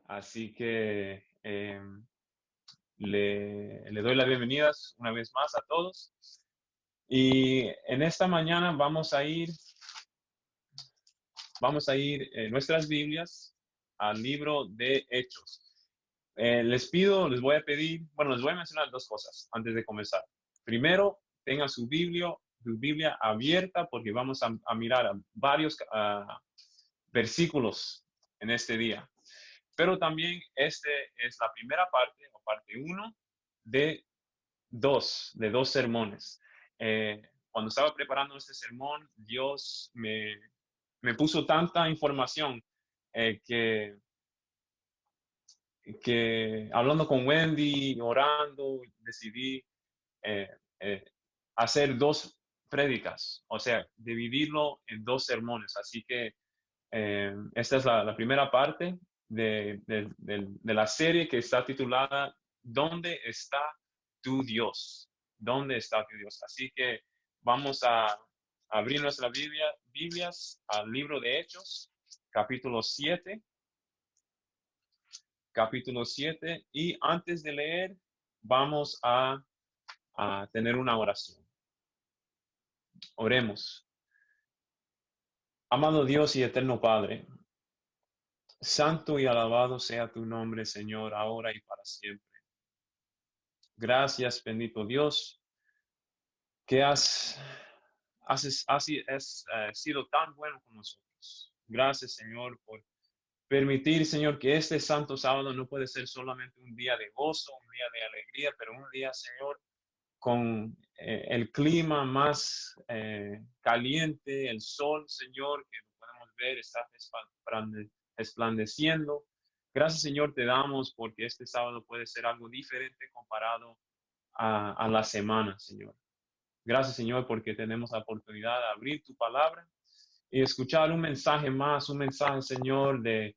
Así que le doy las bienvenidas una vez más a todos. Y en esta mañana vamos a ir en nuestras Biblias al libro de Hechos. Les voy a pedir, bueno, les voy a mencionar dos cosas antes de comenzar. Primero, tengan su Biblia abierta porque vamos a mirar varios versículos en este día. Pero también este es la primera parte, o parte uno, de dos sermones. Cuando estaba preparando este sermón, Dios me puso tanta información que hablando con Wendy, orando, decidí eh, eh, hacer dos prédicas, o sea, dividirlo en dos sermones. Así que esta es la primera parte de la serie que está titulada ¿Dónde está tu Dios? ¿Dónde está tu Dios? Así que vamos a abrir nuestras Biblias al libro de Hechos, capítulo 7. Capítulo 7. Y antes de leer, vamos a tener una oración. Oremos. Amado Dios y eterno Padre, santo y alabado sea tu nombre, Señor, ahora y para siempre. Gracias, bendito Dios, que has sido tan bueno con nosotros. Gracias, Señor, por permitir, Señor, que este santo sábado no puede ser solamente un día de gozo, un día de alegría, pero un día, Señor, con el clima más caliente, el sol, Señor, que lo podemos ver, está resplandeciendo. Gracias, Señor, te damos porque este sábado puede ser algo diferente comparado a la semana, Señor. Gracias, Señor, porque tenemos la oportunidad de abrir tu palabra y escuchar un mensaje más, un mensaje, Señor, de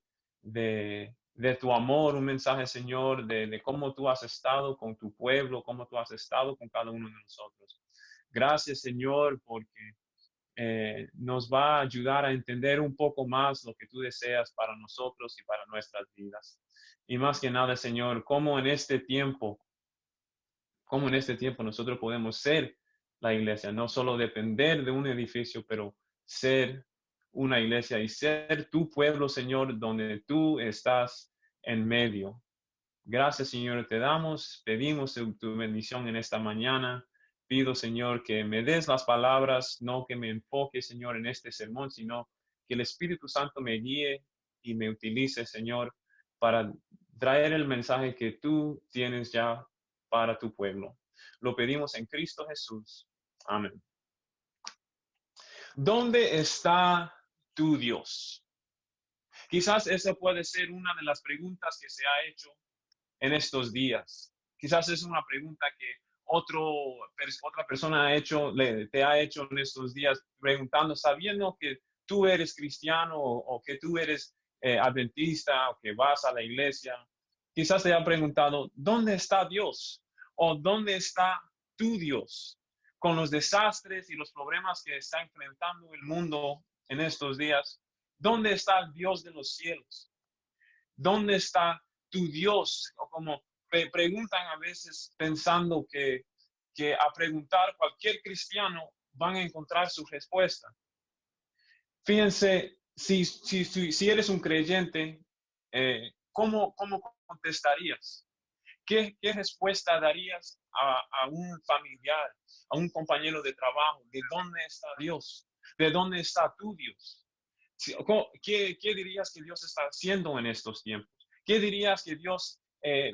tu amor, un mensaje, Señor, de cómo tú has estado con tu pueblo, cómo tú has estado con cada uno de nosotros. Gracias, Señor, porque nos va a ayudar a entender un poco más lo que tú deseas para nosotros y para nuestras vidas. Y más que nada, Señor, cómo en este tiempo nosotros podemos ser la iglesia, no solo depender de un edificio, pero ser una iglesia y ser tu pueblo, Señor, donde tú estás en medio. Gracias, Señor, te pedimos tu bendición en esta mañana. Pido, Señor, que me des las palabras, no que me enfoque, Señor, en este sermón, sino que el Espíritu Santo me guíe y me utilice, Señor, para traer el mensaje que tú tienes ya para tu pueblo. Lo pedimos en Cristo Jesús. Amén. ¿Dónde está tu Dios? Quizás esa puede ser una de las preguntas que se ha hecho en estos días. Quizás es una pregunta que otra persona te ha hecho en estos días, preguntando, sabiendo que tú eres cristiano o que tú eres adventista o que vas a la iglesia. Quizás te ha preguntado, ¿dónde está Dios? ¿O dónde está tu Dios? Con los desastres y los problemas que está enfrentando el mundo en estos días, ¿dónde está el Dios de los cielos? ¿Dónde está tu Dios? O como preguntan a veces pensando que a preguntar cualquier cristiano van a encontrar su respuesta. Fíjense, si eres un creyente, ¿cómo contestarías? ¿Qué respuesta darías a un familiar, a un compañero de trabajo? ¿De dónde está Dios? ¿De dónde está tu Dios? ¿Qué dirías que Dios está haciendo en estos tiempos? ¿Qué dirías que Dios, qué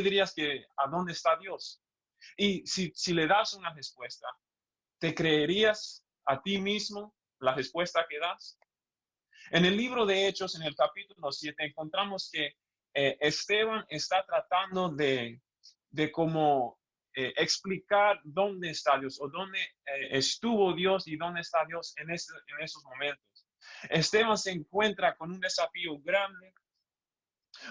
dirías que a dónde está Dios? Y si le das una respuesta, ¿te creerías a ti mismo la respuesta que das? En el libro de Hechos, en el capítulo 7, encontramos que Esteban está tratando de cómo explicar dónde está Dios o dónde estuvo Dios y dónde está Dios en esos momentos. Esteban se encuentra con un desafío grande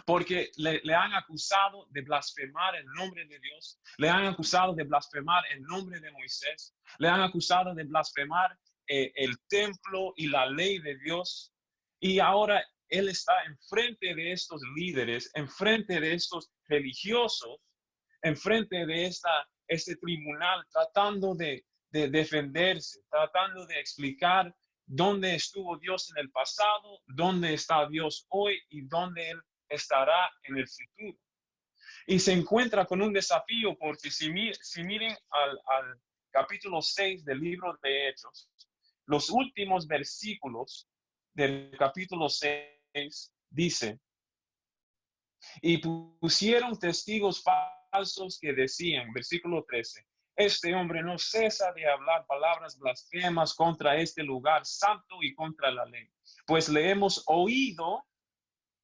porque le han acusado de blasfemar el nombre de Dios, le han acusado de blasfemar el nombre de Moisés, le han acusado de blasfemar el templo y la ley de Dios. Y ahora él está enfrente de estos líderes, enfrente de estos religiosos, enfrente de este tribunal, tratando de defenderse, tratando de explicar dónde estuvo Dios en el pasado, dónde está Dios hoy y dónde Él estará en el futuro. Y se encuentra con un desafío porque si miren al capítulo 6 del libro de Hechos, los últimos versículos del capítulo 6 dice, y pusieron testigos falsos que decían, versículo 13, este hombre no cesa de hablar palabras blasfemas contra este lugar santo y contra la ley, pues le hemos oído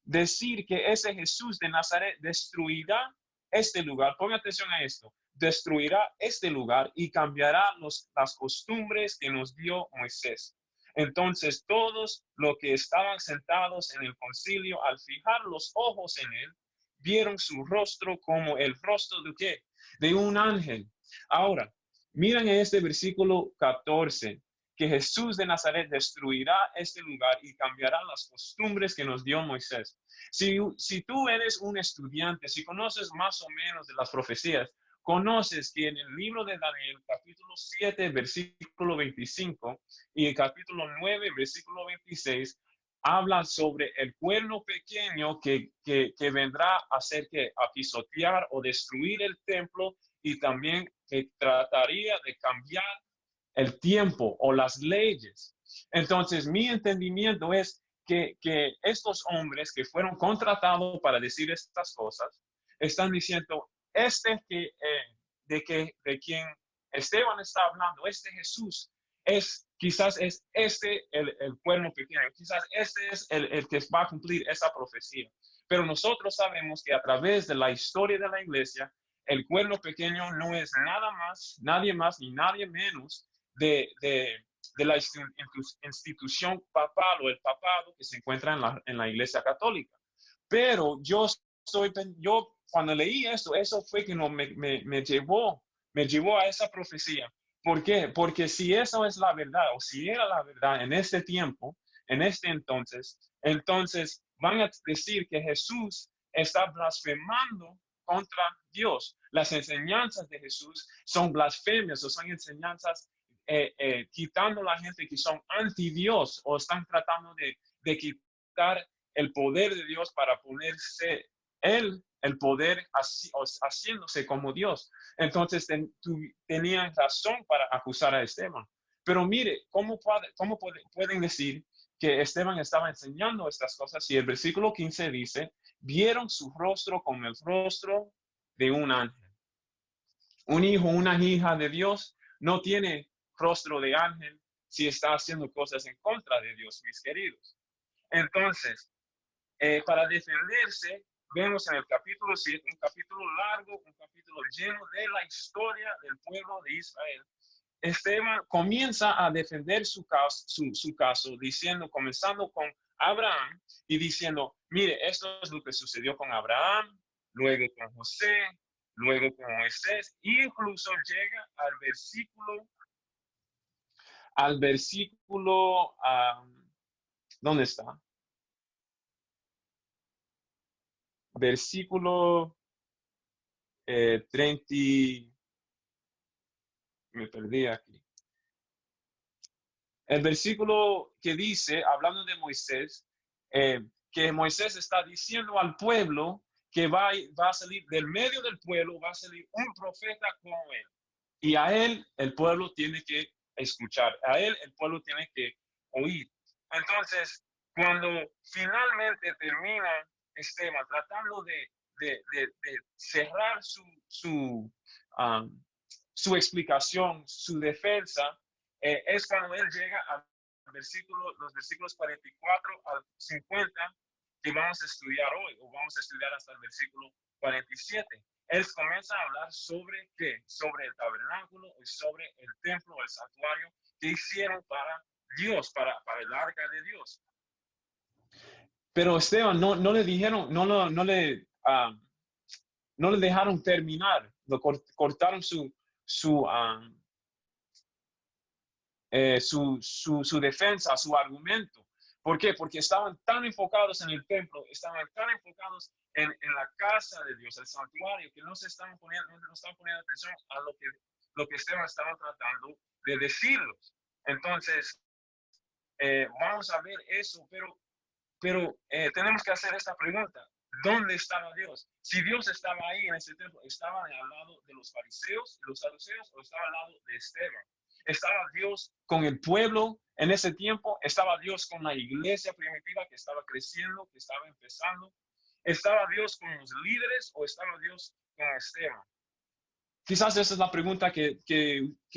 decir que ese Jesús de Nazaret destruirá este lugar. Ponga atención a esto. Destruirá este lugar y cambiará las costumbres que nos dio Moisés. Entonces todos los que estaban sentados en el concilio, al fijar los ojos en él, vieron su rostro como el rostro de ¿qué? De un ángel. Ahora, miren en este versículo 14 que Jesús de Nazaret destruirá este lugar y cambiará las costumbres que nos dio Moisés. Si tú eres un estudiante, si conoces más o menos de las profecías, conoces que en el libro de Daniel, capítulo 7, versículo 25 y el capítulo 9, versículo 26, habla sobre el cuerno pequeño que vendrá a hacer que a pisotear o destruir el templo y también que trataría de cambiar el tiempo o las leyes. Entonces, mi entendimiento es que estos hombres que fueron contratados para decir estas cosas, están diciendo, de quien Esteban está hablando, este Jesús, quizás es el cuerno pequeño, quizás este es el que va a cumplir esa profecía. Pero nosotros sabemos que a través de la historia de la iglesia, el cuerno pequeño no es nadie más ni nadie menos de la institución papal o el papado que se encuentra en la iglesia católica. Pero yo cuando leí eso fue que no me llevó a esa profecía. ¿Por qué? Porque si eso es la verdad o si era la verdad en este tiempo, en este entonces van a decir que Jesús está blasfemando contra Dios. Las enseñanzas de Jesús son blasfemias o son enseñanzas quitando a la gente que son anti Dios o están tratando de quitar el poder de Dios para ponerse él el poder haciéndose como Dios. Entonces tenían razón para acusar a Esteban. Pero mire, ¿cómo pueden decir que Esteban estaba enseñando estas cosas si el versículo 15 dice, vieron su rostro como el rostro de un ángel? Un hijo, una hija de Dios no tiene rostro de ángel si está haciendo cosas en contra de Dios, mis queridos. Entonces, para defenderse, vemos en el capítulo 7, un capítulo largo, un capítulo lleno de la historia del pueblo de Israel. Esteban comienza a defender su caso diciendo, comenzando con Abraham y diciendo, mire, esto es lo que sucedió con Abraham, luego con José, luego con Moisés, e incluso llega al versículo, ¿dónde está? Versículo 30, me perdí aquí. El versículo que dice, hablando de Moisés, que Moisés está diciendo al pueblo que va a salir del medio del pueblo, va a salir un profeta como él. Y a él el pueblo tiene que escuchar, a él el pueblo tiene que oír. Entonces, cuando finalmente termina Esteban tratando de cerrar su explicación, su defensa, es cuando él llega a los versículos 44 al 50 que vamos a estudiar hoy, o vamos a estudiar hasta el versículo 47. Él comienza a hablar sobre qué, sobre el tabernáculo y sobre el templo, el santuario que hicieron para Dios, para el arca de Dios. Pero Esteban no le dijeron, no le dejaron terminar, cortaron su defensa, su argumento, ¿Por qué? Porque estaban tan enfocados en el templo, estaban tan enfocados en la casa de Dios, el santuario, que no estaban poniendo atención a lo que Esteban estaba tratando de decirlos. Entonces, vamos a ver eso, pero tenemos que hacer esta pregunta. ¿Dónde estaba Dios? Si Dios estaba ahí en ese templo, ¿estaba al lado de los fariseos y los saduceos o estaba al lado de Esteban? ¿Estaba Dios con el pueblo en ese tiempo? ¿Estaba Dios con la iglesia primitiva que estaba creciendo, que estaba empezando? ¿Estaba Dios con los líderes o estaba Dios con Esteban? Quizás esa es la pregunta que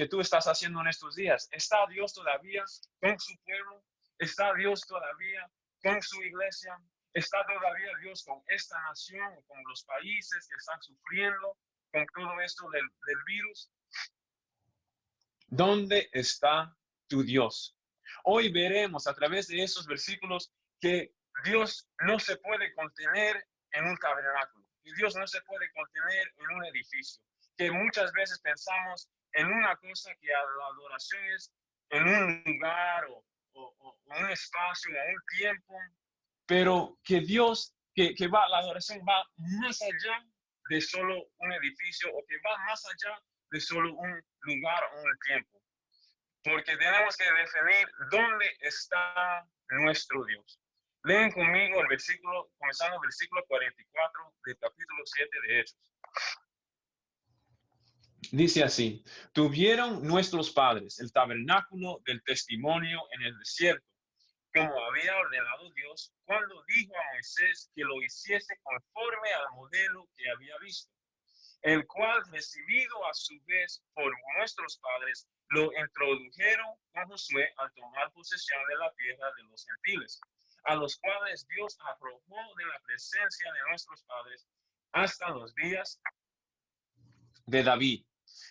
tú estás haciendo en estos días. ¿Está Dios todavía con su pueblo? ¿Está Dios todavía con su iglesia? ¿Está todavía Dios con esta nación, con los países que están sufriendo con todo esto del virus? ¿Dónde está tu Dios? Hoy veremos a través de esos versículos que Dios no se puede contener en un tabernáculo, y Dios no se puede contener en un edificio, que muchas veces pensamos en una cosa que a la adoración es en un lugar o un espacio o un tiempo, pero que Dios, la adoración va más allá de solo un edificio o que va más allá de solo un lugar o un tiempo. Porque tenemos que definir dónde está nuestro Dios. Leen conmigo el versículo, comenzando el versículo 44 del capítulo 7 de Hechos. Dice así: tuvieron nuestros padres el tabernáculo del testimonio en el desierto, como había ordenado Dios, cuando dijo a Moisés que lo hiciese conforme al modelo que había visto, el cual, recibido a su vez por nuestros padres, lo introdujeron a Josué al tomar posesión de la tierra de los gentiles, a los cuales Dios arrojó de la presencia de nuestros padres hasta los días de David.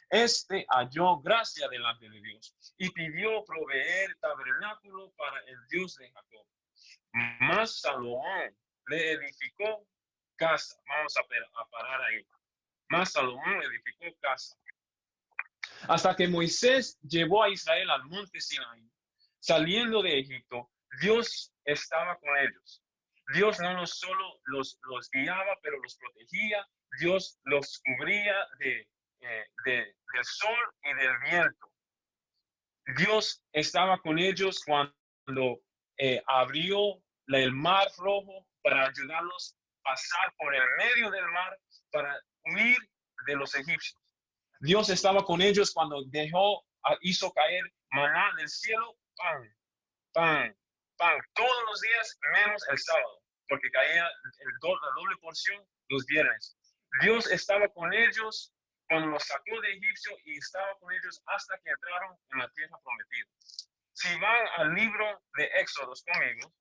Este halló gracia delante de Dios y pidió proveer tabernáculo para el Dios de Jacob. Mas Salomón le edificó casa. Vamos a parar ahí. Mas Salomón edificó casa. Hasta que Moisés llevó a Israel al monte Sinaí, saliendo de Egipto, Dios estaba con ellos. Dios no solo los guiaba, pero los protegía. Dios los cubría del sol y del viento. Dios estaba con ellos cuando abrió el mar rojo para ayudarlos a pasar por el medio del mar para huir de los egipcios. Dios estaba con ellos cuando hizo caer maná del cielo, pan, pan, pan, todos los días menos el sábado, porque caía la doble porción los viernes. Dios estaba con ellos cuando los sacó de Egipcio y estaba con ellos hasta que entraron en la tierra prometida. Si van al libro de Éxodos conmigo,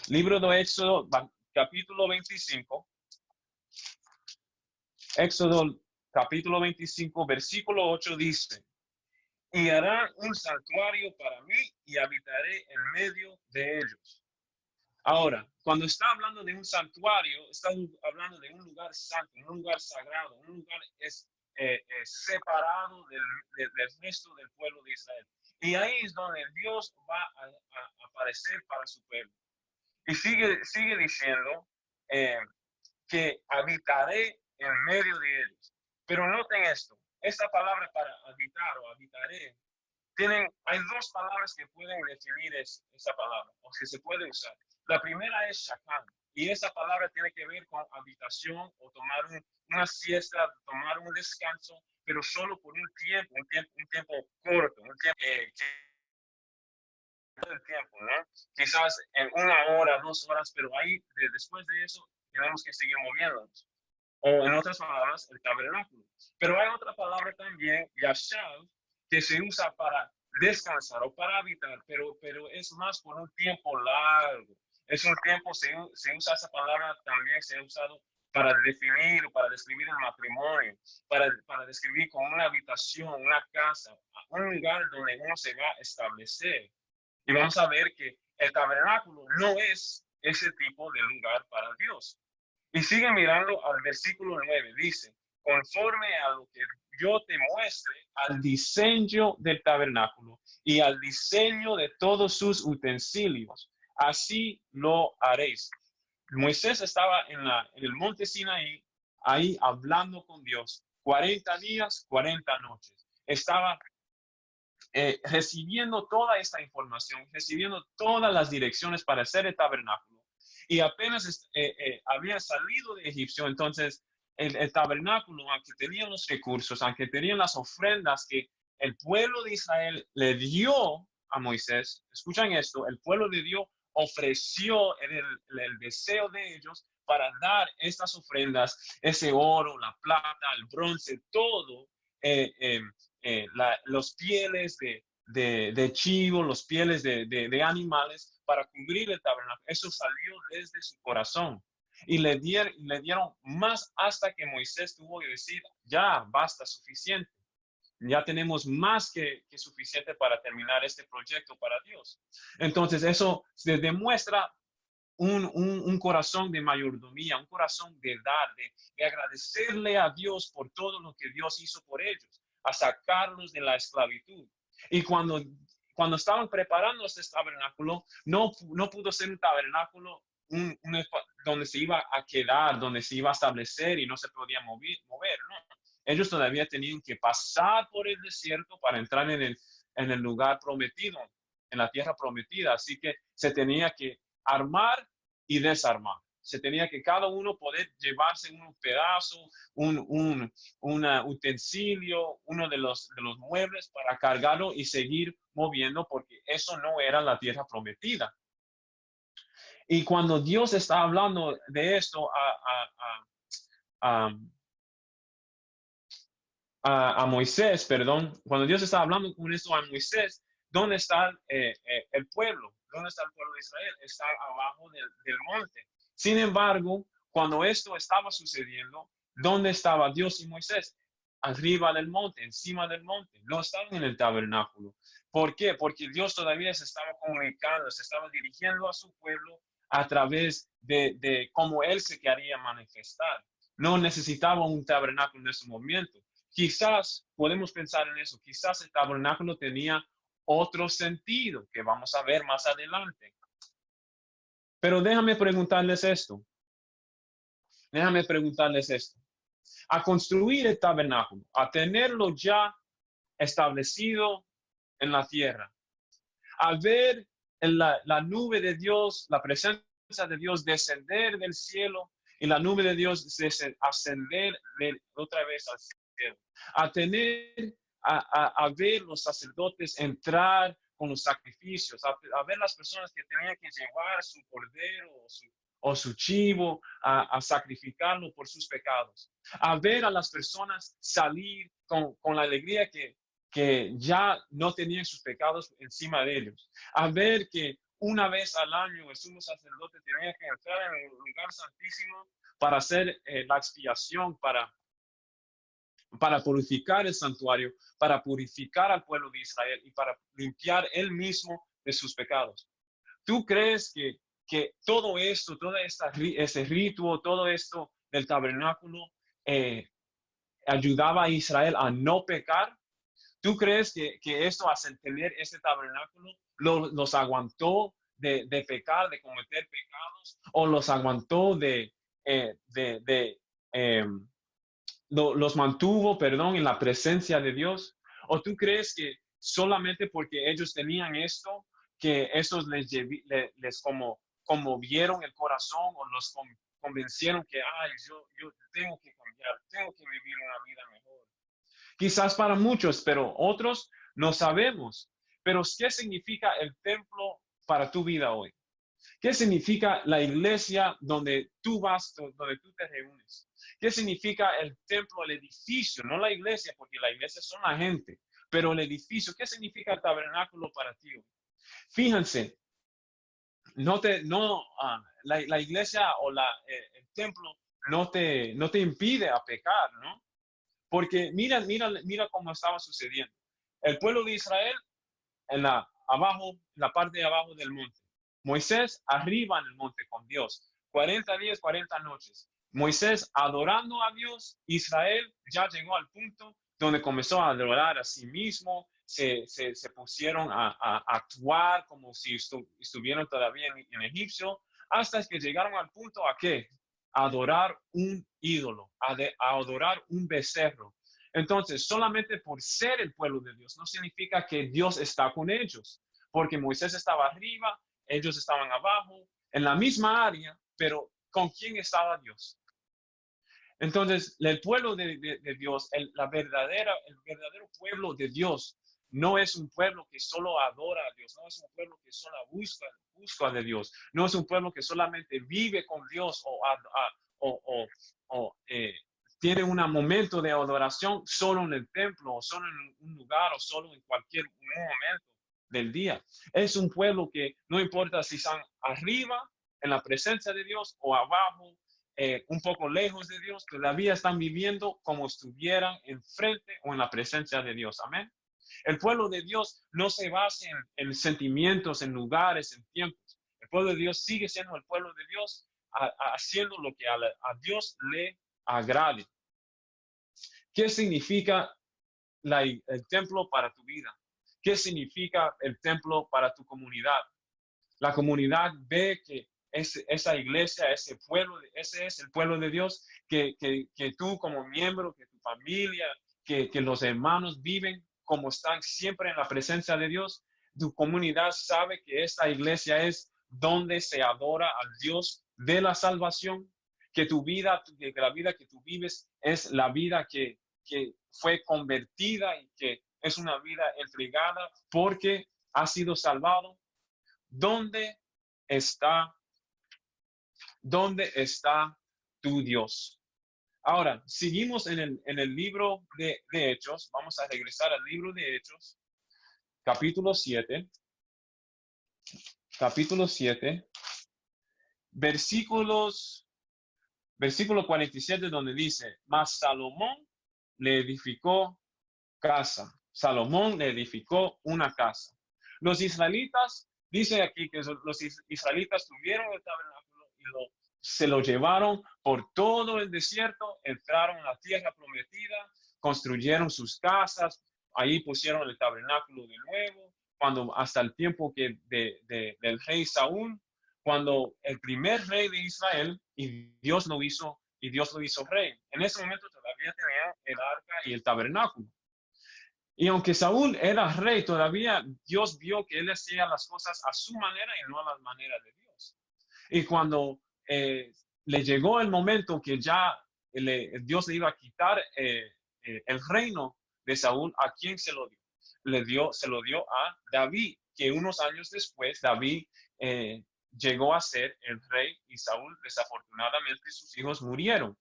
libro de Éxodo, capítulo 25, Éxodo capítulo 25, versículo 8 dice: y harán un santuario para mí y habitaré en medio de ellos. Ahora, cuando está hablando de un santuario, está hablando de un lugar santo, un lugar sagrado, un lugar separado del resto del pueblo de Israel. Y ahí es donde Dios va a aparecer para su pueblo. Y sigue diciendo que habitaré en medio de ellos. Pero noten esto, esta palabra para habitar o habitaré, hay dos palabras que pueden definir esa palabra, o que se puede usar. La primera es shakam, y esa palabra tiene que ver con habitación o tomar una siesta, tomar un descanso, pero solo por un tiempo corto, un tiempo el tiempo, ¿no? Quizás en 1 hora, 2 horas, pero ahí después de eso tenemos que seguir moviéndonos. O en otras palabras, el tabernáculo. Pero hay otra palabra también, yashav, que se usa para descansar o para habitar, pero es más por un tiempo largo. Es un tiempo, se usa esa palabra también, se ha usado para definir, para describir el matrimonio, para describir como una habitación, una casa, un lugar donde uno se va a establecer. Y vamos a ver que el tabernáculo no es ese tipo de lugar para Dios. Y sigue mirando al versículo 9, dice: conforme a lo que yo te muestre, al diseño del tabernáculo y al diseño de todos sus utensilios. Así lo haréis. Moisés estaba en el monte Sinaí, ahí hablando con Dios, 40 días, 40 noches. Estaba recibiendo toda esta información, recibiendo todas las direcciones para hacer el tabernáculo. Y apenas había salido de Egipcio, entonces el tabernáculo, aunque tenía los recursos, aunque tenían las ofrendas que el pueblo de Israel le dio a Moisés, escuchan esto, el pueblo de Dios ofreció el deseo de ellos para dar estas ofrendas, ese oro, la plata, el bronce, todo, los pieles de chivo, los pieles de animales para cubrir el tabernáculo. Eso salió desde su corazón. Y le dieron más hasta que Moisés tuvo que decir, ya, basta, suficiente. Ya tenemos más que suficiente para terminar este proyecto para Dios. Entonces, eso se demuestra un corazón de mayordomía, un corazón de dar, de agradecerle a Dios por todo lo que Dios hizo por ellos, a sacarlos de la esclavitud. Y cuando estaban preparando este tabernáculo, no pudo ser un tabernáculo donde se iba a quedar, donde se iba a establecer y no se podía mover, ¿no? Ellos todavía tenían que pasar por el desierto para entrar en el lugar prometido, en la tierra prometida. Así que se tenía que armar y desarmar. Se tenía que cada uno poder llevarse un pedazo, un utensilio, uno de los muebles para cargarlo y seguir moviendo, porque eso no era la tierra prometida. Y cuando Dios está hablando de esto a Moisés, perdón, cuando Dios está hablando con esto a Moisés, ¿dónde está el pueblo? ¿Dónde está el pueblo de Israel? Está abajo del monte. Sin embargo, cuando esto estaba sucediendo, ¿dónde estaba Dios y Moisés? Arriba del monte, encima del monte. No estaban en el tabernáculo. ¿Por qué? Porque Dios todavía se estaba comunicando, se estaba dirigiendo a su pueblo a través de cómo Él se quería manifestar. No necesitaba un tabernáculo en ese momento. Quizás podemos pensar en eso. Quizás el tabernáculo tenía otro sentido que vamos a ver más adelante. Pero déjame preguntarles esto. A construir el tabernáculo, a tenerlo ya establecido en la tierra, a ver la nube de Dios, la presencia de Dios descender del cielo y la nube de Dios ascender otra vez al cielo, a ver los sacerdotes entrar con los sacrificios, a ver las personas que tenían que llevar su cordero o su chivo a sacrificarlo por sus pecados, a ver a las personas salir con la alegría que ya no tenían sus pecados encima de ellos, a ver que una vez al año el sumo sacerdote tenía que entrar en el lugar santísimo para hacer la expiación, para purificar el santuario, para purificar al pueblo de Israel y para limpiar él mismo de sus pecados. ¿Tú crees que todo esto, ese rito, todo esto del tabernáculo ayudaba a Israel a no pecar? ¿Tú crees que esto, al tener este tabernáculo, los aguantó de pecar, de cometer pecados, o los aguantó los mantuvo, perdón, en la presencia de Dios? ¿O tú crees que solamente porque ellos tenían esto, que esos les conmovieron el corazón o los convencieron que, ay, yo tengo que cambiar, tengo que vivir una vida mejor? Quizás para muchos, pero otros no sabemos. Pero ¿qué significa el templo para tu vida hoy? ¿Qué significa la iglesia donde tú vas, donde tú te reúnes? ¿Qué significa el templo, el edificio? No la iglesia, porque la iglesia son la gente, pero el edificio. ¿Qué significa el tabernáculo para ti hoy? Fíjense, la iglesia o el templo no te impide a pecar, ¿no? Porque mira cómo estaba sucediendo. El pueblo de Israel en la parte de abajo del monte. Moisés arriba en el monte con Dios. 40 días, 40 noches. Moisés adorando a Dios, Israel ya llegó al punto donde comenzó a adorar a sí mismo, se pusieron a actuar como si estuvieran todavía en Egipcio, hasta que llegaron al punto a qué? A adorar un ídolo, a adorar un becerro. Entonces, solamente por ser el pueblo de Dios no significa que Dios está con ellos, porque Moisés estaba arriba, ellos estaban abajo, en la misma área, pero ¿con quién estaba Dios? Entonces, el pueblo de Dios, el verdadero pueblo de Dios, no es un pueblo que solo adora a Dios, no es un pueblo que solo busca de Dios, no es un pueblo que solamente vive con Dios o tiene un momento de adoración solo en el templo, o solo en un lugar, o solo en cualquier momento del día. Es un pueblo que no importa si están arriba en la presencia de Dios o abajo un poco lejos de Dios, todavía están viviendo como estuvieran enfrente o en la presencia de Dios. Amén. El pueblo de Dios no se basa en sentimientos, en lugares, en tiempos. El pueblo de Dios sigue siendo el pueblo de Dios, haciendo lo que a Dios le agrade. ¿Qué significa el templo para tu vida? ¿Qué significa el templo para tu comunidad? La comunidad ve que esa iglesia, ese es el pueblo de Dios, que tú como miembro, que tu familia, que los hermanos viven como están siempre en la presencia de Dios. Tu comunidad sabe que esta iglesia es donde se adora al Dios de la salvación, que tu vida, que la vida que tú vives es la vida que fue convertida y que es una vida entregada porque ha sido salvado. ¿Dónde está tu Dios? Ahora, seguimos en el libro de Hechos. Vamos a regresar al libro de Hechos, capítulo 7. Capítulo 7, versículo 47, donde dice, mas Salomón le edificó casa. Salomón le edificó una casa. Los israelitas, dice aquí que los israelitas tuvieron el tabernáculo y se lo llevaron por todo el desierto, entraron a la tierra prometida, construyeron sus casas, ahí pusieron el tabernáculo de nuevo, cuando hasta el tiempo del rey Saúl, cuando el primer rey de Israel, y Dios lo hizo rey. En ese momento todavía tenía el arca y el tabernáculo. Y aunque Saúl era rey, todavía Dios vio que él hacía las cosas a su manera y no a la manera de Dios. Y cuando le llegó el momento que ya Dios le iba a quitar el reino de Saúl, ¿a quién se lo dio? Se lo dio a David, que unos años después David llegó a ser el rey y Saúl, desafortunadamente, sus hijos murieron.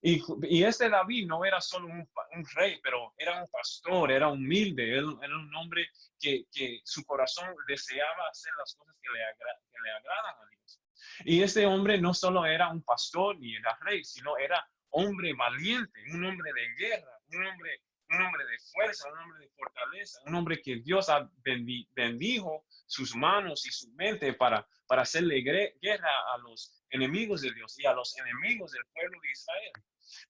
Y este David no era solo un rey, pero era un pastor, era humilde, era un hombre que su corazón deseaba hacer las cosas que le agradan a Dios. Y este hombre no solo era un pastor ni era rey, sino era hombre valiente, un hombre de guerra, un hombre de fuerza, un hombre de fortaleza, un hombre que Dios bendijo sus manos y su mente para hacerle guerra a los enemigos de Dios y a los enemigos del pueblo de Israel.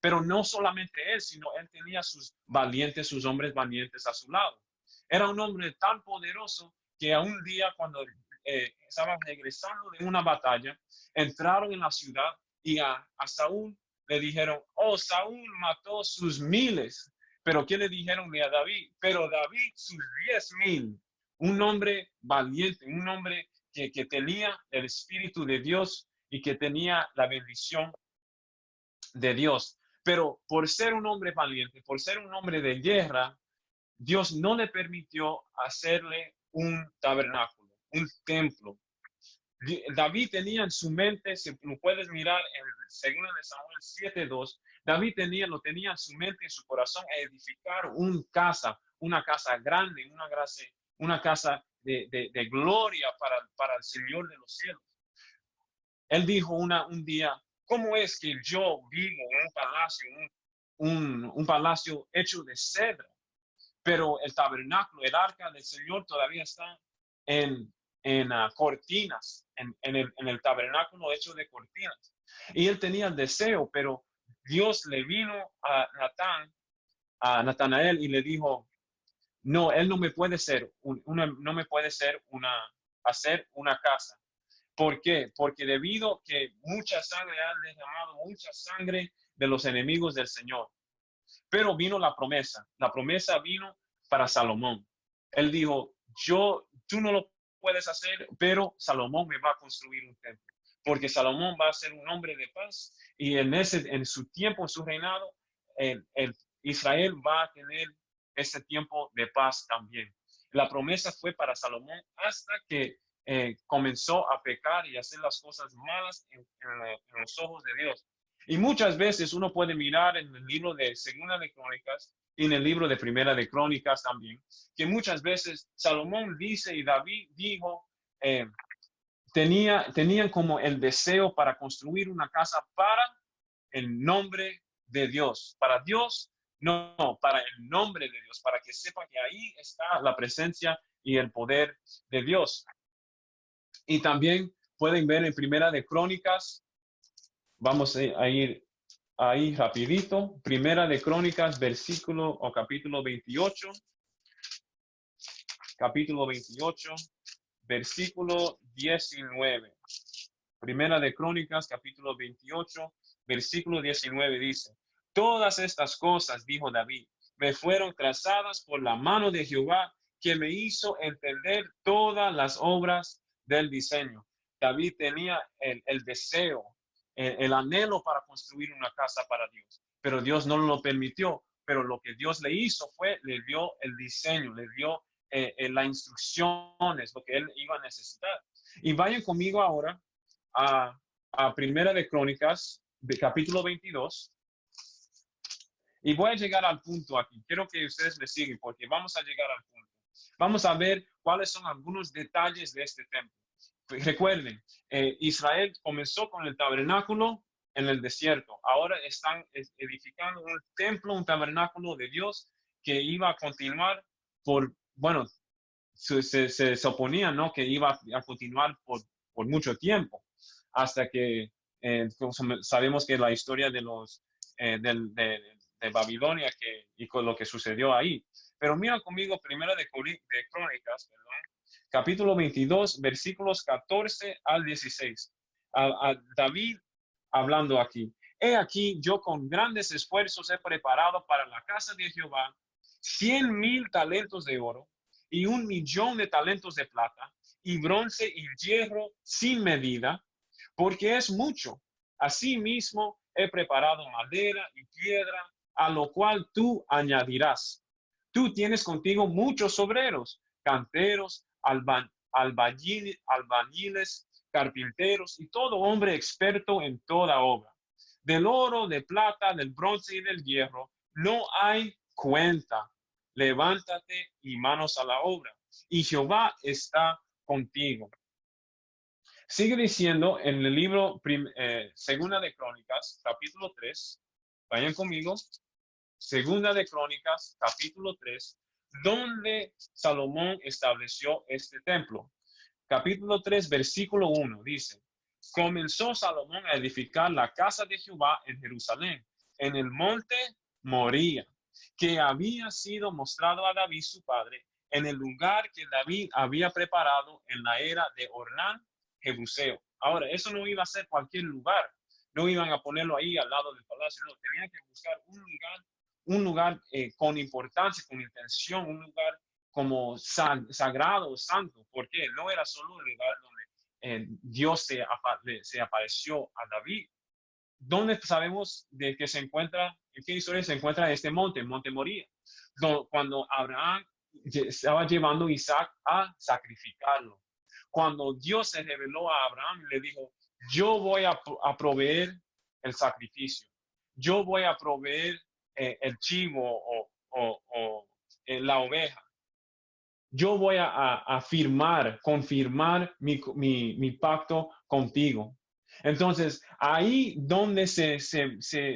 Pero no solamente él, sino él tenía sus hombres valientes a su lado. Era un hombre tan poderoso que a un día cuando estaban regresando de una batalla, entraron en la ciudad y a Saúl le dijeron, oh, Saúl mató sus miles. Pero ¿qué le dijeron a David? Pero David sus 10,000. Un hombre valiente, un hombre que tenía el Espíritu de Dios y que tenía la bendición de Dios. Pero por ser un hombre valiente, por ser un hombre de guerra, Dios no le permitió hacerle un tabernáculo, un templo. David tenía en su mente, si lo puedes mirar en 2 Samuel 7:2, David lo tenía en su mente, en su corazón, a edificar una casa grande, una casa de gloria para el Señor de los cielos. Él dijo un día, ¿cómo es que yo vivo en un palacio, un palacio hecho de cedro? Pero el tabernáculo, el arca del Señor todavía está en cortinas, en el tabernáculo hecho de cortinas. Y él tenía el deseo, pero Dios le vino a Natanael y le dijo, no, él no me puede ser no me puede ser hacer una casa. ¿Por qué? Porque debido que mucha sangre ha derramado, mucha sangre de los enemigos del Señor. Pero vino la promesa vino para Salomón. Él dijo, tú no lo puedes hacer, pero Salomón me va a construir un templo, porque Salomón va a ser un hombre de paz y en su tiempo, en su reinado, Israel va a tener ese tiempo de paz también. La promesa fue para Salomón hasta que comenzó a pecar y hacer las cosas malas en los ojos de Dios. Y muchas veces uno puede mirar en el libro de Segunda de Crónicas y en el libro de Primera de Crónicas también, que muchas veces Salomón dice y David dijo, tenían como el deseo para construir una casa para el nombre de Dios. Para Dios, no, para el nombre de Dios, para que sepa que ahí está la presencia y el poder de Dios. Y también pueden ver en Primera de Crónicas, vamos a ir ahí rapidito, Primera de Crónicas, versículo o capítulo 28, versículo 19. Primera de Crónicas, capítulo 28, versículo 19 dice, todas estas cosas, dijo David, me fueron trazadas por la mano de Jehová, que me hizo entender todas las obras del diseño. David tenía el deseo, el anhelo para construir una casa para Dios, pero Dios no lo permitió. Pero lo que Dios le hizo fue, le dio el diseño, le dio las instrucciones, lo que él iba a necesitar. Y vayan conmigo ahora a Primera de Crónicas, de capítulo 22. Y voy a llegar al punto aquí. Quiero que ustedes me sigan porque vamos a llegar al punto. Vamos a ver cuáles son algunos detalles de este templo. Recuerden, Israel comenzó con el tabernáculo en el desierto. Ahora están edificando un templo, un tabernáculo de Dios que iba a continuar se oponía, ¿no? Que iba a continuar por mucho tiempo, hasta que sabemos que la historia de Babilonia y con lo que sucedió ahí. Pero mira conmigo Primera de Crónicas, capítulo 22, versículos 14 al 16. A David hablando aquí. He aquí, yo con grandes esfuerzos he preparado para la casa de Jehová 100,000 talentos de oro y 1,000,000 de talentos de plata y bronce y hierro sin medida, porque es mucho. Asimismo, he preparado madera y piedra, a lo cual tú añadirás. Tú tienes contigo muchos obreros, canteros, albañiles, carpinteros y todo hombre experto en toda obra. Del oro, de plata, del bronce y del hierro no hay cuenta. Levántate y manos a la obra, y Jehová está contigo. Sigue diciendo en el libro Segunda de Crónicas, capítulo 3, vayan conmigo, Segunda de Crónicas, capítulo 3, donde Salomón estableció este templo. Capítulo 3, versículo 1, dice, comenzó Salomón a edificar la casa de Jehová en Jerusalén, en el monte Moría, que había sido mostrado a David su padre, en el lugar que David había preparado en la era de Ornán, Jebuseo. Ahora, eso no iba a ser cualquier lugar, no iban a ponerlo ahí al lado del palacio, no, tenían que buscar un lugar con importancia, con intención, un lugar como sagrado, santo, porque no era solo un lugar donde Dios se apareció a David. ¿Dónde sabemos de que se encuentra, en qué historia se encuentra este monte, el monte Moría? Cuando Abraham estaba llevando a Isaac a sacrificarlo. Cuando Dios se reveló a Abraham y le dijo, yo voy a proveer el sacrificio, yo voy a proveer el chivo o la oveja. Yo voy a confirmar mi pacto contigo. Entonces, ahí donde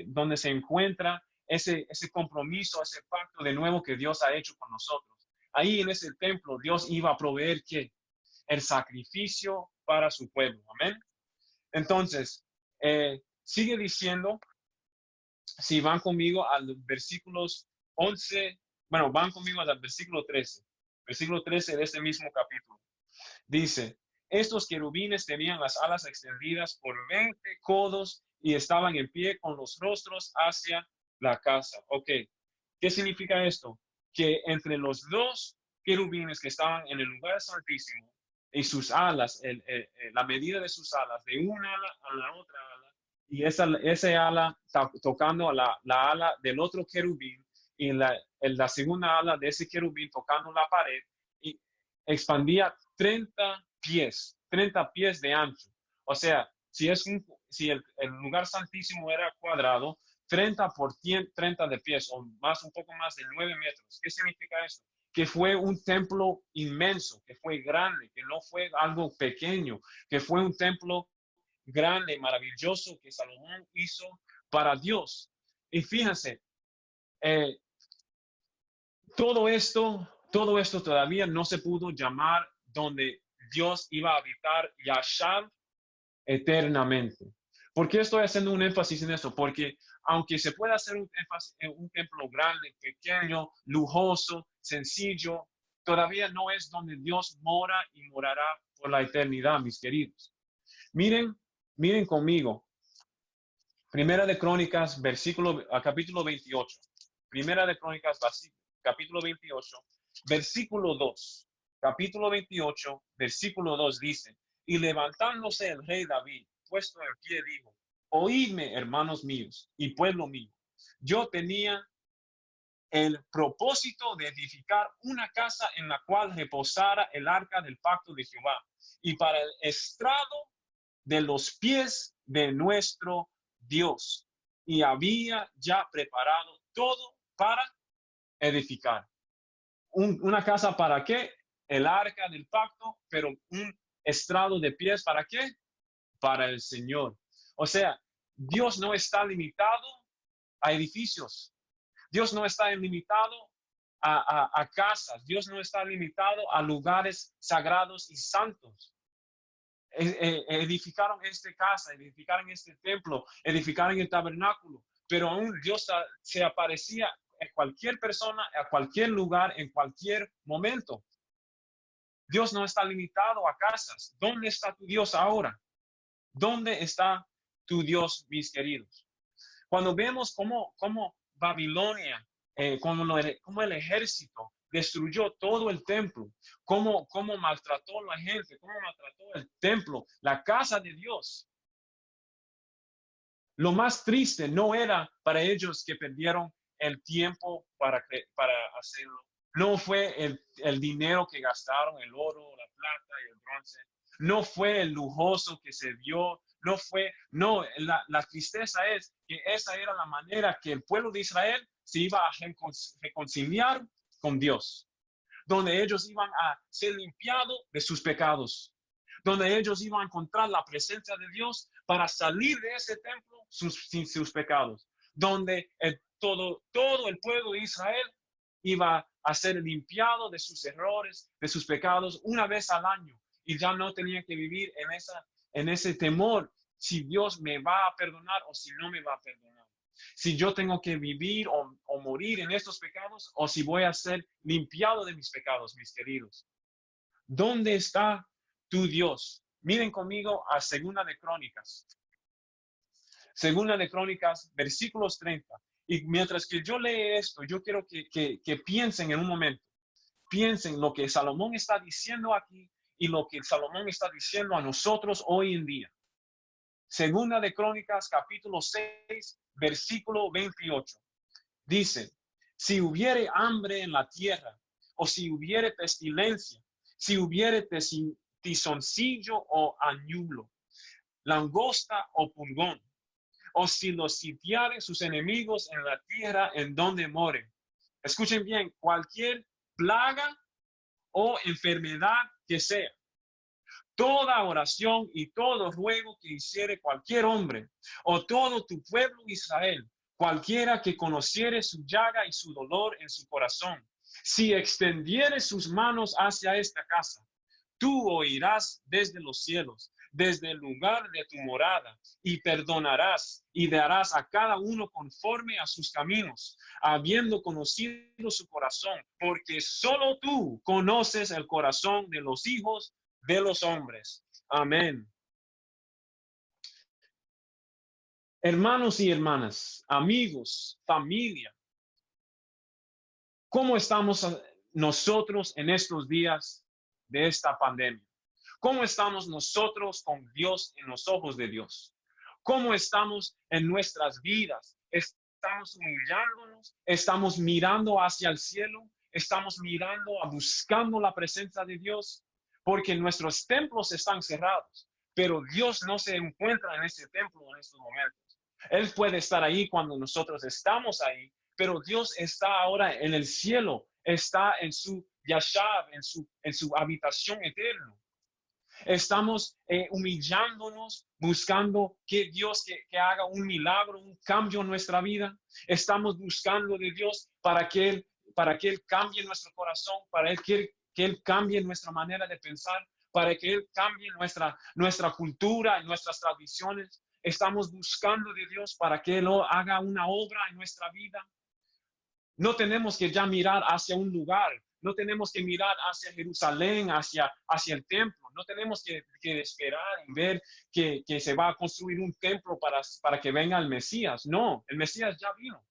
donde se encuentra ese compromiso, ese pacto de nuevo que Dios ha hecho con nosotros. Ahí en ese templo, Dios iba a proveer ¿qué? El sacrificio para su pueblo. Amén. Entonces, Sigue diciendo, si van conmigo a los versículos 11, bueno, van conmigo al versículo 13. Versículo 13 de este mismo capítulo. Dice, estos querubines tenían las alas extendidas por 20 codos y estaban en pie con los rostros hacia la casa. Ok, ¿qué significa esto? Que entre los dos querubines que estaban en el lugar santísimo y sus alas, la medida de sus alas, de una ala a la otra ala, y ese ala tocando a la ala del otro querubín, y la segunda ala de ese querubín tocando la pared, y expandía 30 pies de ancho. O sea, si el lugar santísimo era cuadrado, 30 por 30 de pies, o más, un poco más de 9 metros. ¿Qué significa eso? Que fue un templo inmenso, que fue grande, que no fue algo pequeño, que fue un templo grande, maravilloso, que Salomón hizo para Dios. Y fíjense, eh, todo esto todavía no se pudo llamar donde Dios iba a habitar Yahshua eternamente. ¿Por qué estoy haciendo un énfasis en esto? Porque aunque se pueda hacer un énfasis en un templo grande, pequeño, lujoso, sencillo, todavía no es donde Dios mora y morará por la eternidad, mis queridos. Miren conmigo. Primera de Crónicas, capítulo 28. Primera de Crónicas, capítulo 28, versículo 2. Capítulo 28, versículo 2 dice, y levantándose el rey David, puesto en pie, dijo, oídme, hermanos míos y pueblo mío. Yo tenía el propósito de edificar una casa en la cual reposara el arca del pacto de Jehová, y para el estrado de los pies de nuestro Dios. Y había ya preparado todo para edificar. Una casa para qué? El arca del pacto, pero un estrado de pies para qué? Para el Señor. O sea, Dios no está limitado a edificios. Dios no está limitado a casas. Dios no está limitado a lugares sagrados y santos. Edificaron esta casa, edificaron este templo, edificaron el tabernáculo, pero aún Dios se aparecía a cualquier persona, a cualquier lugar, en cualquier momento. Dios no está limitado a casas. ¿Dónde está tu Dios ahora? ¿Dónde está tu Dios, mis queridos? Cuando vemos cómo Babilonia, como el ejército destruyó todo el templo, cómo maltrató a la gente, cómo maltrató el templo, la casa de Dios. Lo más triste no era para ellos que perdieron el tiempo para hacerlo. No fue el dinero que gastaron, el oro, la plata y el bronce. No fue el lujoso que se dio. La tristeza es que esa era la manera que el pueblo de Israel se iba a reconciliar con Dios, donde ellos iban a ser limpiados de sus pecados, donde ellos iban a encontrar la presencia de Dios para salir de ese templo sin sus pecados, donde todo el pueblo de Israel iba a ser limpiado de sus errores, de sus pecados, una vez al año, y ya no tenían que vivir en ese temor, si Dios me va a perdonar o si no me va a perdonar. Si yo tengo que vivir o morir en estos pecados, o si voy a ser limpiado de mis pecados, mis queridos. ¿Dónde está tu Dios? Miren conmigo a Segunda de Crónicas. Segunda de Crónicas, versículos 30. Y mientras que yo leo esto, yo quiero que piensen en un momento. Piensen lo que Salomón está diciendo aquí y lo que Salomón está diciendo a nosotros hoy en día. Segunda de Crónicas, capítulo 6, versículo 28. Dice, si hubiere hambre en la tierra, o si hubiere pestilencia, si hubiere tizoncillo o añulo, langosta o pulgón, o si los sitiaren sus enemigos en la tierra en donde moren. Escuchen bien, cualquier plaga o enfermedad que sea, toda oración y todo ruego que hiciere cualquier hombre, o todo tu pueblo Israel, cualquiera que conociere su llaga y su dolor en su corazón, si extendiere sus manos hacia esta casa, tú oirás desde los cielos, desde el lugar de tu morada, y perdonarás y darás a cada uno conforme a sus caminos, habiendo conocido su corazón, porque solo tú conoces el corazón de los hijos de los hombres. Amén. Hermanos y hermanas, amigos, familia, ¿cómo estamos nosotros en estos días de esta pandemia? ¿Cómo estamos nosotros con Dios en los ojos de Dios? ¿Cómo estamos en nuestras vidas? ¿Estamos humillándonos? ¿Estamos mirando hacia el cielo? ¿Estamos mirando, buscando la presencia de Dios? Porque nuestros templos están cerrados, pero Dios no se encuentra en ese templo en estos momentos. Él puede estar ahí cuando nosotros estamos ahí, pero Dios está ahora en el cielo, está en su yashav, en su habitación eterna. Estamos humillándonos, buscando que Dios que haga un milagro, un cambio en nuestra vida. Estamos buscando de Dios para que Él cambie nuestro corazón, para que Él cambie nuestra manera de pensar, para que Él cambie nuestra cultura y nuestras tradiciones. Estamos buscando de Dios para que Él haga una obra en nuestra vida. No tenemos que ya mirar hacia un lugar, no tenemos que mirar hacia Jerusalén, hacia el templo, no tenemos que esperar y ver que se va a construir un templo para que venga el Mesías. No, el Mesías ya vino.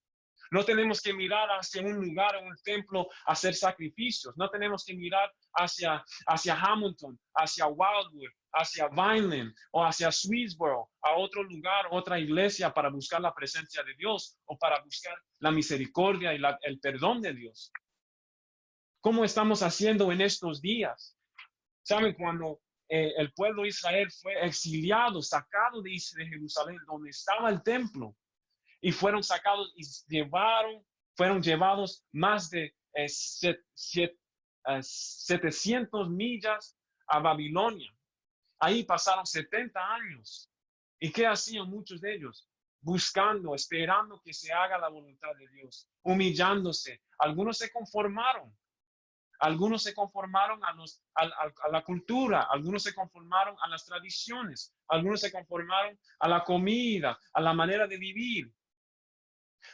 No tenemos que mirar hacia un lugar, un templo, a hacer sacrificios. No tenemos que mirar hacia Hamilton, hacia Wildwood, hacia Vineland o hacia Swedesboro, a otro lugar, otra iglesia para buscar la presencia de Dios o para buscar la misericordia y el perdón de Dios. ¿Cómo estamos haciendo en estos días? ¿Saben? Cuando el pueblo de Israel fue exiliado, sacado de Jerusalén, donde estaba el templo, y fueron sacados y fueron llevados más de 700 millas a Babilonia. Ahí pasaron 70 años. ¿Y qué hacían muchos de ellos? Buscando, esperando que se haga la voluntad de Dios, humillándose. Algunos se conformaron. Algunos se conformaron a la cultura, algunos se conformaron a las tradiciones, algunos se conformaron a la comida, a la manera de vivir.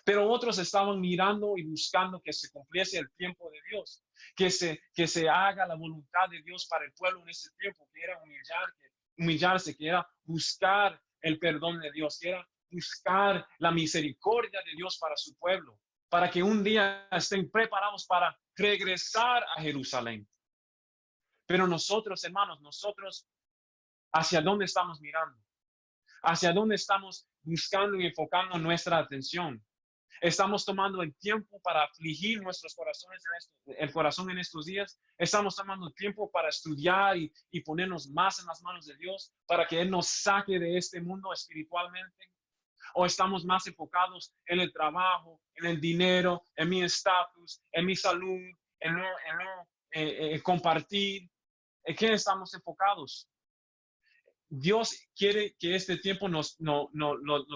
Pero otros estaban mirando y buscando que se cumpliese el tiempo de Dios, que se haga la voluntad de Dios para el pueblo en ese tiempo, que era humillarse, que era buscar el perdón de Dios, que era buscar la misericordia de Dios para su pueblo, para que un día estén preparados para regresar a Jerusalén. Pero nosotros, hermanos, ¿hacia dónde estamos mirando? ¿Hacia dónde estamos buscando y enfocando nuestra atención? Estamos tomando el tiempo para afligir nuestros corazones, el corazón en estos días. Estamos tomando el tiempo para estudiar y ponernos más en las manos de Dios para que Él nos saque de este mundo espiritualmente. O estamos más enfocados en el trabajo, en el dinero, en mi estatus, en mi salud, en no compartir. ¿En qué estamos enfocados? Dios quiere que este tiempo lo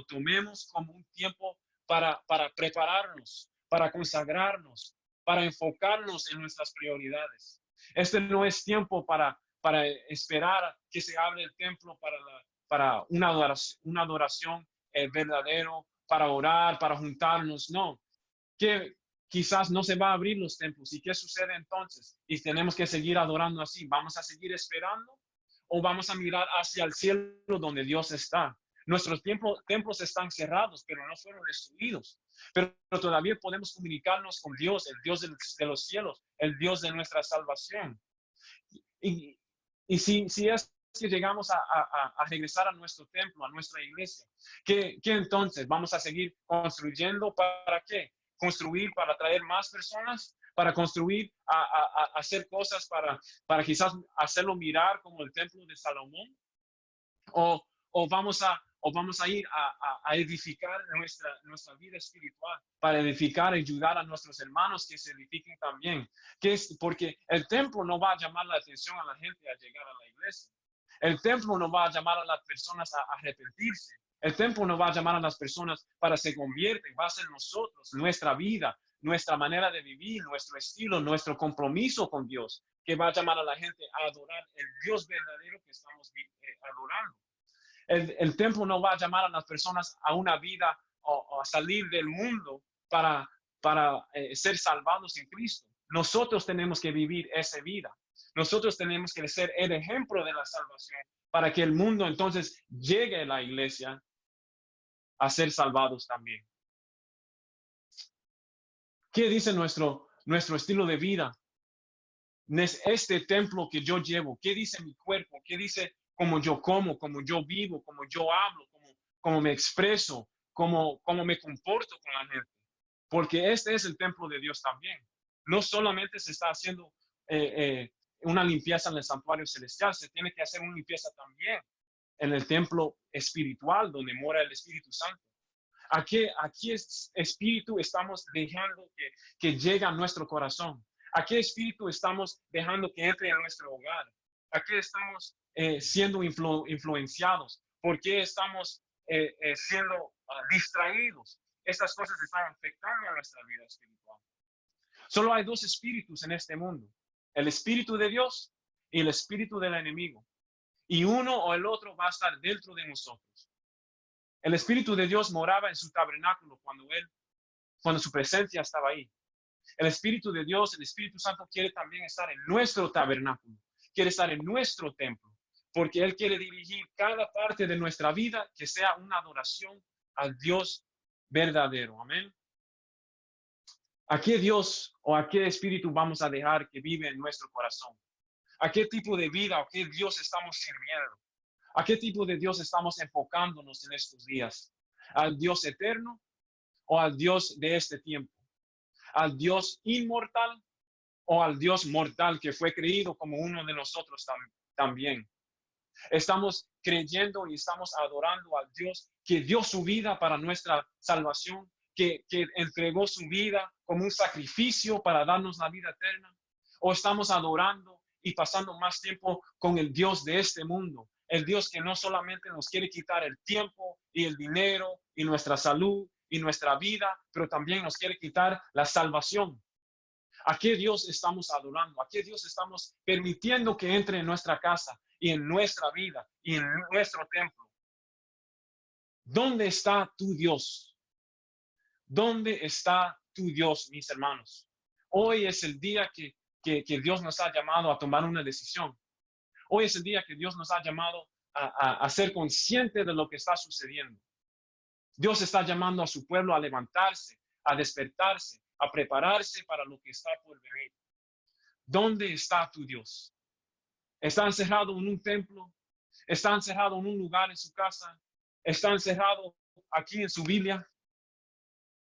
tomemos como un tiempo para prepararnos, para consagrarnos, para enfocarnos en nuestras prioridades. Este no es tiempo para esperar que se abra el templo para una adoración verdadero, para orar, para juntarnos. No, que quizás no se va a abrir los templos. ¿Y qué sucede entonces? Y tenemos que seguir adorando así. ¿Vamos a seguir esperando? ¿O vamos a mirar hacia el cielo donde Dios está? Nuestros templos están cerrados, pero no fueron destruidos. Pero todavía podemos comunicarnos con Dios, el Dios de los cielos, el Dios de nuestra salvación. Y si es que llegamos a regresar a nuestro templo, a nuestra iglesia, ¿qué entonces? ¿Vamos a seguir construyendo? ¿Para qué? ¿Construir para atraer más personas? ¿Para construir, hacer cosas para quizás hacerlo mirar como el templo de Salomón? ¿O vamos a ir a edificar nuestra vida espiritual, para edificar, ayudar a nuestros hermanos que se edifiquen también? Porque el templo no va a llamar la atención a la gente a llegar a la iglesia. El templo no va a llamar a las personas a arrepentirse. El templo no va a llamar a las personas para se convierten. Va a ser nosotros, nuestra vida, nuestra manera de vivir, nuestro estilo, nuestro compromiso con Dios. que va a llamar a la gente a adorar el Dios verdadero que estamos adorando. El templo no va a llamar a las personas a una vida o a salir del mundo para ser salvados en Cristo. Nosotros tenemos que vivir esa vida. Nosotros tenemos que ser el ejemplo de la salvación para que el mundo entonces llegue a la iglesia a ser salvados también. ¿Qué dice nuestro estilo de vida? Este templo que yo llevo, ¿qué dice mi cuerpo? ¿Qué dice cómo yo como, cómo yo vivo, cómo yo hablo, cómo me expreso, cómo me comporto con la gente? Porque este es el templo de Dios también. No solamente se está haciendo una limpieza en el santuario celestial, se tiene que hacer una limpieza también en el templo espiritual donde mora el Espíritu Santo. ¿A qué espíritu estamos dejando que llegue a nuestro corazón? ¿A qué espíritu estamos dejando que entre en nuestro hogar? ¿A qué estamos siendo influenciados? ¿Por qué estamos siendo distraídos? Estas cosas están afectando a nuestra vida espiritual. Solo hay dos espíritus en este mundo: el espíritu de Dios y el espíritu del enemigo. Y uno o el otro va a estar dentro de nosotros. El Espíritu de Dios moraba en su tabernáculo cuando su presencia estaba ahí. El Espíritu de Dios, el Espíritu Santo, quiere también estar en nuestro tabernáculo, quiere estar en nuestro templo, porque Él quiere dirigir cada parte de nuestra vida que sea una adoración al Dios verdadero. Amén. ¿A qué Dios o a qué Espíritu vamos a dejar que vive en nuestro corazón? ¿A qué tipo de vida o qué Dios estamos sirviendo? ¿A qué tipo de Dios estamos enfocándonos en estos días? ¿Al Dios eterno o al Dios de este tiempo? ¿Al Dios inmortal o al Dios mortal que fue creído como uno de nosotros también? Estamos creyendo y estamos adorando al Dios que dio su vida para nuestra salvación, que entregó su vida como un sacrificio para darnos la vida eterna. ¿O estamos adorando y pasando más tiempo con el Dios de este mundo? El Dios que no solamente nos quiere quitar el tiempo y el dinero y nuestra salud y nuestra vida, pero también nos quiere quitar la salvación. ¿A qué Dios estamos adorando? ¿A qué Dios estamos permitiendo que entre en nuestra casa y en nuestra vida y en nuestro templo? ¿Dónde está tu Dios? ¿Dónde está tu Dios, mis hermanos? Hoy es el día que Dios nos ha llamado a tomar una decisión. Hoy es el día que Dios nos ha llamado a ser consciente de lo que está sucediendo. Dios está llamando a su pueblo a levantarse, a despertarse, a prepararse para lo que está por venir. ¿Dónde está tu Dios? ¿Está encerrado en un templo? ¿Está encerrado en un lugar en su casa? ¿Está encerrado aquí en su Biblia?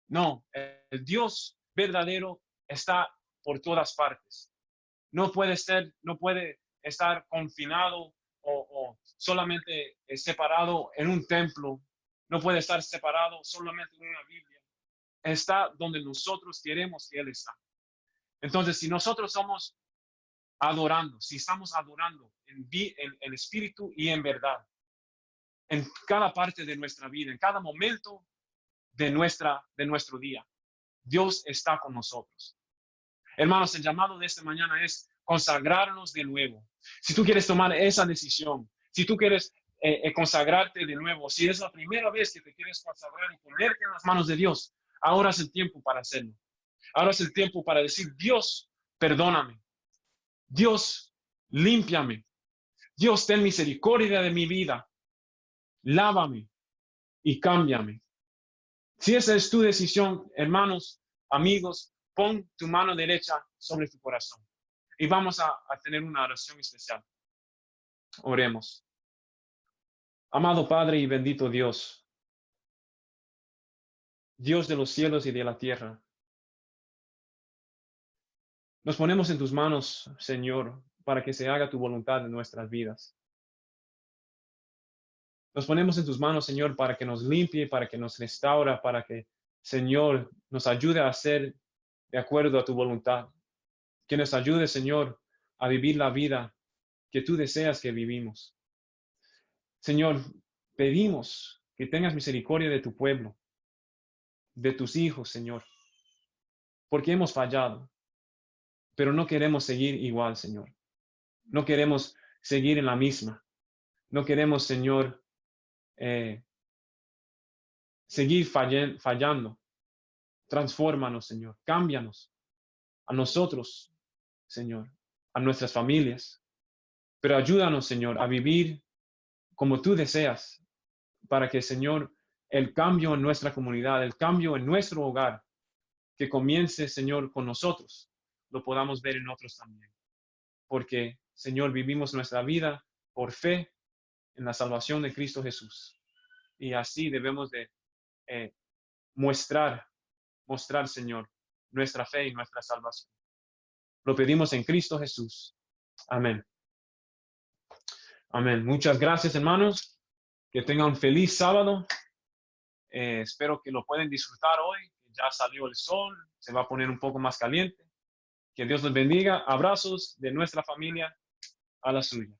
No, el Dios verdadero está por todas partes. No puede estar confinado o solamente separado en un templo. No puede estar separado solamente en una Biblia. Está donde nosotros queremos que Él está. Entonces, si nosotros somos adorando, si estamos adorando en espíritu y en verdad, en cada parte de nuestra vida, en cada momento de nuestro día, Dios está con nosotros. Hermanos, el llamado de esta mañana es consagrarnos de nuevo. Si tú quieres tomar esa decisión, si tú quieres consagrarte de nuevo, si es la primera vez que te quieres consagrar y ponerte en las manos de Dios, ahora es el tiempo para hacerlo. Ahora es el tiempo para decir: Dios, perdóname. Dios, límpiame. Dios, ten misericordia de mi vida. Lávame y cámbiame. Si esa es tu decisión, hermanos, amigos, pon tu mano derecha sobre tu corazón y vamos a tener una oración especial. Oremos. Amado Padre y bendito Dios, Dios de los cielos y de la tierra, nos ponemos en tus manos, Señor, para que se haga tu voluntad en nuestras vidas. Nos ponemos en tus manos, Señor, para que nos limpie, para que nos restaura, para que, Señor, nos ayude a hacer de acuerdo a tu voluntad. Que nos ayude, Señor, a vivir la vida que tú deseas que vivimos. Señor, pedimos que tengas misericordia de tu pueblo, de tus hijos, Señor, porque hemos fallado, pero no queremos seguir igual, Señor. No queremos seguir en la misma. No queremos, Señor, seguir fallando. Transfórmanos, Señor. Cámbianos a nosotros, Señor, a nuestras familias. Pero ayúdanos, Señor, a vivir como tú deseas, para que, Señor, el cambio en nuestra comunidad, el cambio en nuestro hogar, que comience, Señor, con nosotros, lo podamos ver en otros también. Porque, Señor, vivimos nuestra vida por fe en la salvación de Cristo Jesús. Y así debemos de eh, mostrar, Señor, nuestra fe y nuestra salvación. Lo pedimos en Cristo Jesús. Amén. Amén. Muchas gracias, hermanos. Que tengan un feliz sábado. Espero que lo puedan disfrutar hoy. Ya salió el sol, se va a poner un poco más caliente. Que Dios los bendiga. Abrazos de nuestra familia a la suya.